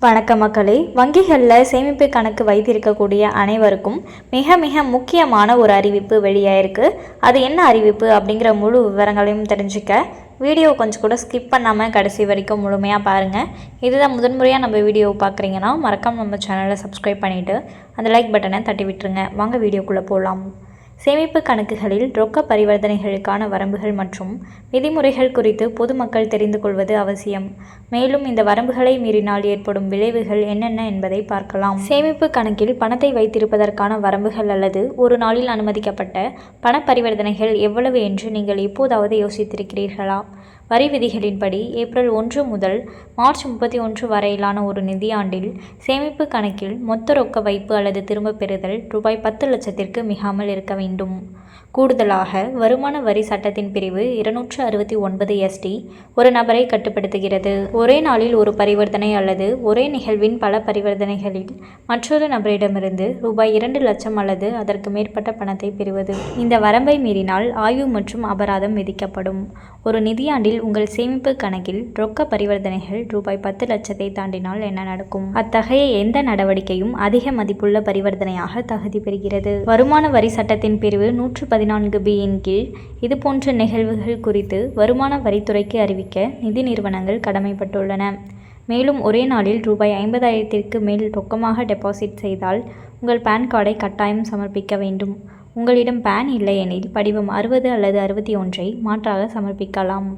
வணக்கம் மக்களே. வங்கிகளில் சேமிப்பு கணக்கு வைத்திருக்கக்கூடிய அனைவருக்கும் மிக மிக முக்கியமான ஒரு அறிவிப்பு வெளியாயிருக்கு. அது என்ன அறிவிப்பு அப்படிங்கிற முழு விவரங்களையும் தெரிஞ்சுக்க வீடியோ கொஞ்சம் கூட ஸ்கிப் பண்ணாமல் கடைசி வரைக்கும் முழுமையாக பாருங்கள். இதுதான் முதன்முறையாக நம்ம வீடியோ பார்க்குறீங்கன்னா மறக்காம நம்ம சேனலை சப்ஸ்கிரைப் பண்ணிவிட்டு அந்த லைக் பட்டனை தட்டி விட்டுருங்க. வாங்க வீடியோக்குள்ளே போகலாம். சேமிப்பு கணக்குகளில் ரொக்க பரிவர்த்தனைகளுக்கான வரம்புகள் மற்றும் விதிமுறைகள் குறித்து பொதுமக்கள் தெரிந்து கொள்வது அவசியம். மேலும் இந்த வரம்புகளை மீறினால் ஏற்படும் விளைவுகள் என்னென்ன என்பதை பார்க்கலாம். சேமிப்பு கணக்கில் பணத்தை வைத்திருப்பதற்கான வரம்புகள் அல்லது ஒரு நாளில் அனுமதிக்கப்பட்ட பண பரிவர்த்தனைகள் எவ்வளவு என்று நீங்கள் எப்போதாவது யோசித்திருக்கிறீர்களா? வரி விதிகளின்படி ஏப்ரல் 1 முதல் மார்ச் 31 வரையிலான ஒரு நிதியாண்டில் சேமிப்பு கணக்கில் மொத்த ரொக்க வைப்பு அல்லது திரும்பப் பெறுதல் ரூபாய் 10 லட்சத்திற்கு மிகாமல் இருக்க வேண்டும். கூடுதலாக வருமான வரி சட்டத்தின் பிரிவு 269 ST ஒரு நபரை கட்டுப்படுத்துகிறது. ஒரே நாளில் ஒரு பரிவர்த்தனை அல்லது ஒரே நிகழ்வின் பல பரிவர்த்தனைகளில் மற்றொரு நபரிடமிருந்து ரூபாய் 2 லட்சம் அல்லது அதற்கு மேற்பட்ட பணத்தை பெறுவது. இந்த வரம்பை மீறினால் ஆய்வு மற்றும் அபராதம் விதிக்கப்படும். ஒரு நிதியாண்டில் உங்கள் சேமிப்பு கணக்கில் ரொக்க பரிவர்த்தனைகள் ரூபாய் 10 லட்சத்தை தாண்டினால் என்ன நடக்கும்? அத்தகைய எந்த நடவடிக்கையும் அதிக மதிப்புள்ள பரிவர்த்தனையாக தகுதி பெறுகிறது. வருமான வரி சட்டத்தின் பிரிவு 114B இன் கீழ் இதுபோன்ற நிகழ்வுகள் குறித்து வருமான வரித்துறைக்கு அறிவிக்க நிதி நிறுவனங்கள் கடமைப்பட்டுள்ளன. மேலும் ஒரே நாளில் ரூபாய் 50,000க்கு மேல் ரொக்கமாக டெபாசிட் செய்தால் உங்கள் பான் கார்டை கட்டாயம் சமர்ப்பிக்க வேண்டும். உங்களிடம் பான் இல்லையெனில் படிவம் 60 அல்லது 61ஐ மாற்றாக சமர்ப்பிக்கலாம்.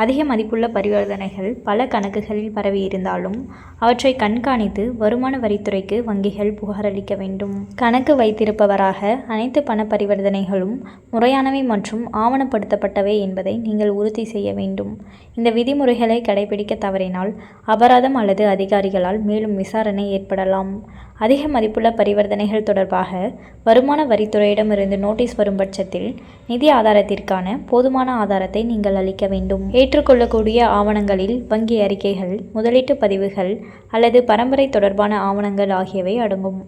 அதிக மதிப்புள்ள பரிவர்த்தனைகள் பல கணக்குகளில் பரவி இருந்தாலும் அவற்றை கண்காணித்து வருமான வரித்துறைக்கு வங்கிகள் புகார் அளிக்க வேண்டும். கணக்கு வைத்திருப்பவராக அனைத்து பண பரிவர்த்தனைகளும் முறையானவை மற்றும் ஆவணப்படுத்தப்பட்டவை என்பதை நீங்கள் உறுதி செய்ய வேண்டும். இந்த விதிமுறைகளை கடைபிடிக்க தவறினால் அபராதம் அல்லது அதிகாரிகளால் மேலும் விசாரணை ஏற்படலாம். அதிக மதிப்புள்ள பரிவர்த்தனைகள் தொடர்பாக வருமான வரித்துறையிடமிருந்து நோட்டீஸ் வரும் பட்சத்தில் நிதி ஆதாரத்திற்கான போதுமான ஆதாரத்தை நீங்கள் அளிக்க வேண்டும். ஏற்றுக்கொள்ளக்கூடிய ஆவணங்களில் வங்கி அறிக்கைகள், முதலீட்டு பதிவுகள் அல்லது பரம்பரை தொடர்பான ஆவணங்கள் ஆகியவை அடங்கும்.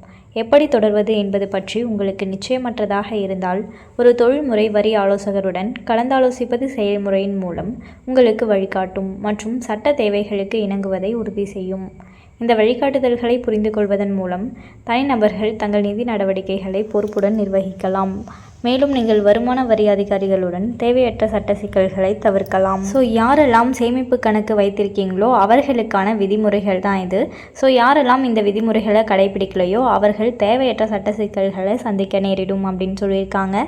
எப்படி தொடர்வது என்பது பற்றி உங்களுக்கு நிச்சயமற்றதாக இருந்தால் ஒரு தொழில்முறை வரி ஆலோசகருடன் கலந்தாலோசிப்பது செயல்முறையின் மூலம் உங்களுக்கு வழிகாட்டும் மற்றும் சட்ட தேவைகளுக்கு இணங்குவதை உறுதி செய்யும். இந்த வழிகாட்டுதல்களை புரிந்து கொள்வதன் மூலம் தனிநபர்கள் தங்கள் நிதி நடவடிக்கைகளை பொறுப்புடன் நிர்வகிக்கலாம். மேலும் நீங்கள் வருமான வரி அதிகாரிகளுடன் தேவையற்ற சட்ட சிக்கல்களை தவிர்க்கலாம். யாரெல்லாம் சேமிப்பு கணக்கு வைத்திருக்கீங்களோ அவர்களுக்கான விதிமுறைகள் தான் இது. யாரெல்லாம் இந்த விதிமுறைகளை கடைபிடிக்கலையோ அவர்கள் தேவையற்ற சட்ட சிக்கல்களை சந்திக்க நேரிடும் அப்படின்னு சொல்லியிருக்காங்க.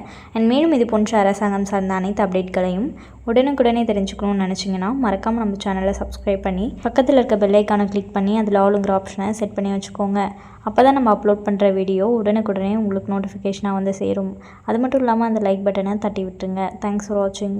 மேலும் இது போன்ற அரசாங்கம் சார்ந்த அனைத்து அப்டேட்களையும் உடனுக்குடனே தெரிஞ்சுக்கணும்னு நினச்சிங்கன்னா மறக்காமல் நம்ம சேனலை சப்ஸ்கிரைப் பண்ணி பக்கத்தில் இருக்க பெல் ஐக்கானை கிளிக் பண்ணி அதில் ஆளுங்கிற ஆப்ஷனை செட் பண்ணி வச்சுக்கோங்க. அப்போ தான் நம்ம அப்லோட் பண்ணுற வீடியோ உடனுக்குடனே உங்களுக்கு நோட்டிஃபிகேஷனாக வந்து சேரும். அது மட்டும் இல்லாமல் அந்த லைக் பட்டனை தட்டி விட்டுருங்க. தேங்க்ஸ் ஃபார் வாட்சிங்.